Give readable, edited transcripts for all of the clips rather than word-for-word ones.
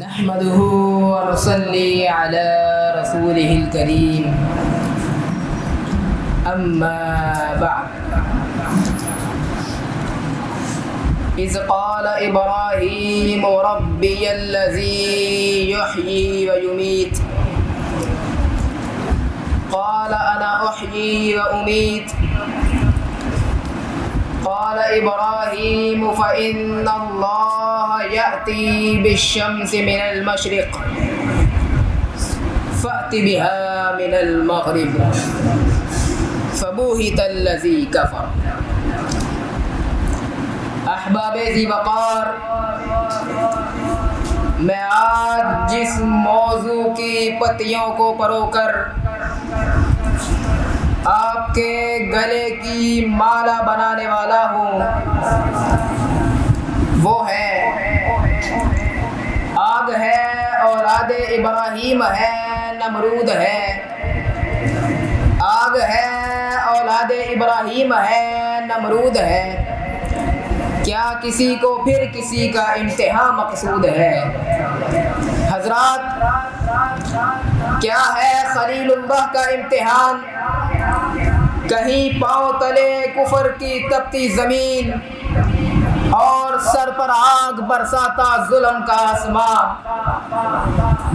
نحمده ونصلي على رسوله الكريم أما بعد إذ قال إبراهيم ربي الذي يحيي ويميت قال أنا أحيي وأميت قال إبراهيم فإن الله يأتي بالشمس من المشرق فأت بها من المغرب فبوهت الذي كفر. احباب ذی وقار، میں آج جس موضوع کی پتیوں کو پرو کر آپ کے گلے کی مالا بنانے والا ہوں وہ ہے آگ ہے، اولاد ابراہیم ہے، نمرود ہے. آگ ہے، اولاد ابراہیم ہے، نمرود ہے. کیا کسی کو پھر کسی کا امتحان مقصود ہے؟ حضرات، کیا ہے خلیل اللہ کا امتحان؟ کہیں پاؤں تلے کفر کی تپتی زمین اور سر پر آگ برساتا ظلم کا آسمان.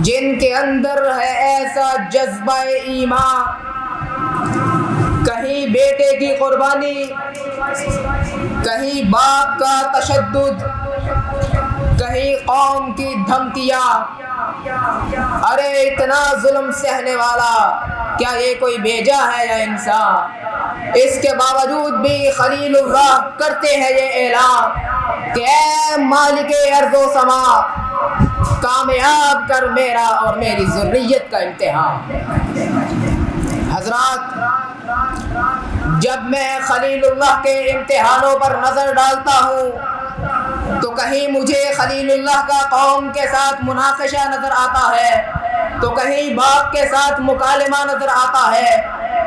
جن کے اندر ہے ایسا جذبہ ایمان، کہیں بیٹے کی قربانی، کہیں باپ کا تشدد، کہیں قوم کی دھمکیاں. ارے اتنا ظلم سہنے والا کیا یہ کوئی بھیجا ہے یا انسان؟ اس کے باوجود بھی خلیل اللہ کرتے ہیں یہ اعلان کہ اے مالک ارض و سما، کامیاب کر میرا اور میری ذریت کا امتحان. حضرات، جب میں خلیل اللہ کے امتحانوں پر نظر ڈالتا ہوں تو کہیں مجھے خلیل اللہ کا قوم کے ساتھ مناقشہ نظر آتا ہے، تو کہیں باپ کے ساتھ مکالمہ نظر آتا ہے،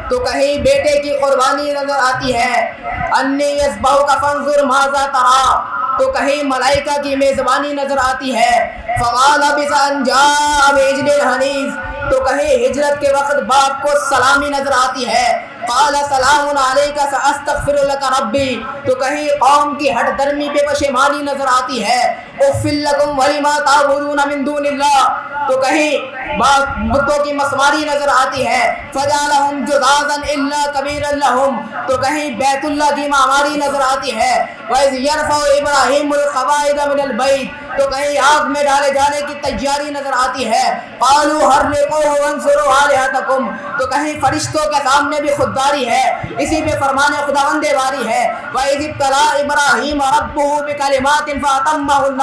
تو کہیں بیٹے کی قربانی نظر آتی ہے. انی یذبحک فانظر ماذا تری، تو کہیں ملائکہ کی میزبانی نظر آتی ہے. فقال بس ان جاء بعجل حنیذ، تو کہیں ہجرت کے وقت باپ کو سلامی نظر آتی ہے. قال سلام علیک ساستغفر لک ربی، تو کہیں قوم کی ہٹ درمی پہ پشیمانی نظر آتی ہے. اف لکم ولما تعبدون من دون اللہ، تو کہیں بتوں کی مسماری نظر آتی ہے. فجعلهم جذاذا الا کبیرا لهم، تو کہیں بیت اللہ کی معماری نظر آتی ہے. وَإِذْ يَرْفَعُ إِبْرَاهِيمُ الْقَوَاعِدَ مِنَ الْبَيْتِ، تو کہیں آگ میں ڈالے جانے کی تیاری نظر آتی ہے. قَالُوا حَرِّقُوهُ وَانصُرُوا آلِهَتَكُمْ، تو کہیں فرشتوں کے سامنے بھی خودداری ہے، اسی پہ فرمان خداوند واری ہے. وَإِذِ ابْتَلَىٰ إِبْرَاهِيمَ رَبُّهُ بِكَلِمَاتٍ فَأَتَمَّهُنَّ،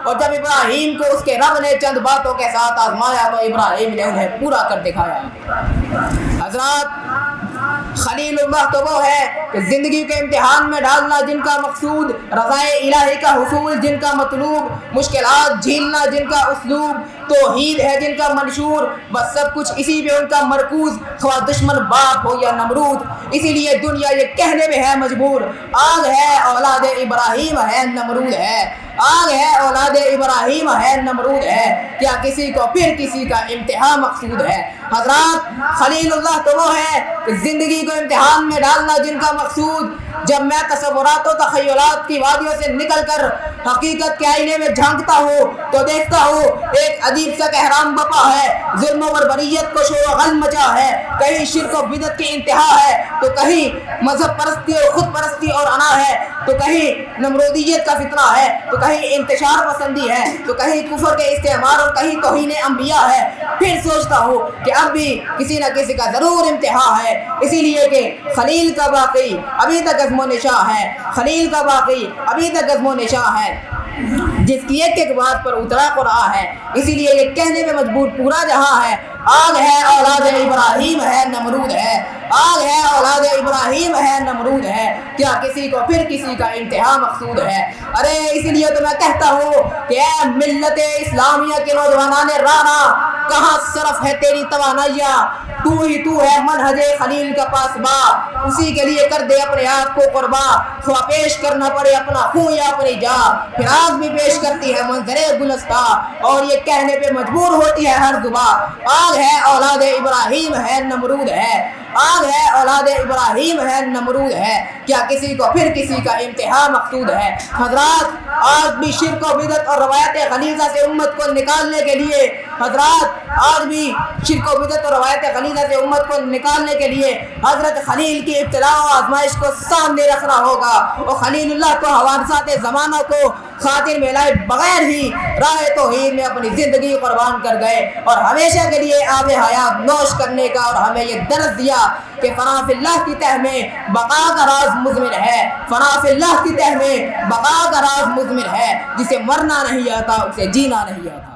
اور جب ابراہیم کو اس کے رب نے چند باتوں کے ساتھ آزمایا تو ابراہیم نے انہیں پورا کر دکھایا. حضرات، خلیل اللہ تو وہ ہے کہ زندگی کے امتحان میں ڈالنا جن کا مقصود رضائے الہی کا حصول، جن کا مطلوب مشکلات جھیلنا، جن کا اسلوب توحید ہے، جن کا منشور بس سب کچھ اسی پہ ان کا مرکوز، خواہ دشمن باپ ہو یا نمرود. اسی لیے دنیا یہ کہنے میں ہے مجبور، آگ ہے اولاد ابراہیم ہے، نمرود ہے. آگ ہے اولاد ابراہیم ہے، نمرود ہے. کیا کسی کو پھر کسی کا امتحان مقصود ہے؟ حضرات، خلیل اللہ تو وہ ہے کہ زندگی کو امتحان میں ڈالنا جن کا مقصود. جب میں تصورات و تخیلات کی وادیوں سے نکل کر حقیقت کے آئینے میں جھانکتا ہوں تو دیکھتا ہوں ایک عجیب سا احرام بپا ہے، ظلم و بربریت کو شور و غل مچا ہے. کہیں شرک و بدعت کی انتہا ہے، تو کہیں مذہب پرستی اور خود پرستی اور انا ہے، تو کہیں نمرودیت کا فتنہ ہے، تو کہیں انتشار پسندی ہے، تو کہیں کفر کے استعمار اور کہیں توہین انبیاء ہے. پھر سوچتا ہوں کہ اب بھی کسی نہ کسی کا ضرور امتحان ہے. اسی لیے کہ خلیل کا باقی ابھی تک عزم و نشاں ہے، خلیل کا باقی ابھی تک عزم و نشاں ہے، جس کی ایک ایک بات پر اترا قرآن ہے. اسی لیے یہ کہنے میں مجبور پورا جہاں ہے، آگ ہے اولاد ابراہیم ہے، نمرود ہے. آگ ہے اولاد ابراہیم ہے، نمرود ہے. کیا کسی کو پھر کسی کا امتحان مقصود ہے؟ ارے اس لیے تو میں کہتا ہوں کہ اے ملت اسلامیہ کے نوجوانان رانا، کہاں صرف ہے تیری توانائیاں، تو ہی تو ہے منہج خلیل کا پاسبا، اسی کے لیے کر دے اپنے آپ کو قربان، خواہ پیش کرنا پڑے اپنا خون یا اپنی جان، پھر آگ بھی پیش کرتی ہے منظر گلستہ، اور یہ کہنے پہ مجبور ہوتی ہے ہر زبان، آگ ہے اولاد ابراہیم ہے نمرود ہے، آگ ہے اولاد ابراہیم ہے نمرود ہے، کیا کسی کو پھر کسی کا امتحان مقصود ہے۔ حضرات آج بھی شرک و بدعت اور روایت غلیظہ سے امت کو نکالنے کے لیے، حضرات آج بھی شرک و بدعت اور روایت غلیظہ سے امت کو نکالنے کے لیے حضرت خلیل کی ابتلاء و آزمائش کو سامنے رکھنا ہوگا، اور خلیل اللہ کو حوادثات زمانہ کو خاطر میں لائے بغیر ہی راہ توحید میں اپنی زندگی قربان کر گئے، اور ہمیشہ کے لیے آب حیات نوش کرنے کا، اور ہمیں یہ درس دیا کہ فنا فی اللہ کی تہ میں بقا کا راز مضمر ہے، فنا فی اللہ کی تہ میں بقا کا راز مضمر ہے، جسے مرنا نہیں آتا اسے جینا نہیں آتا۔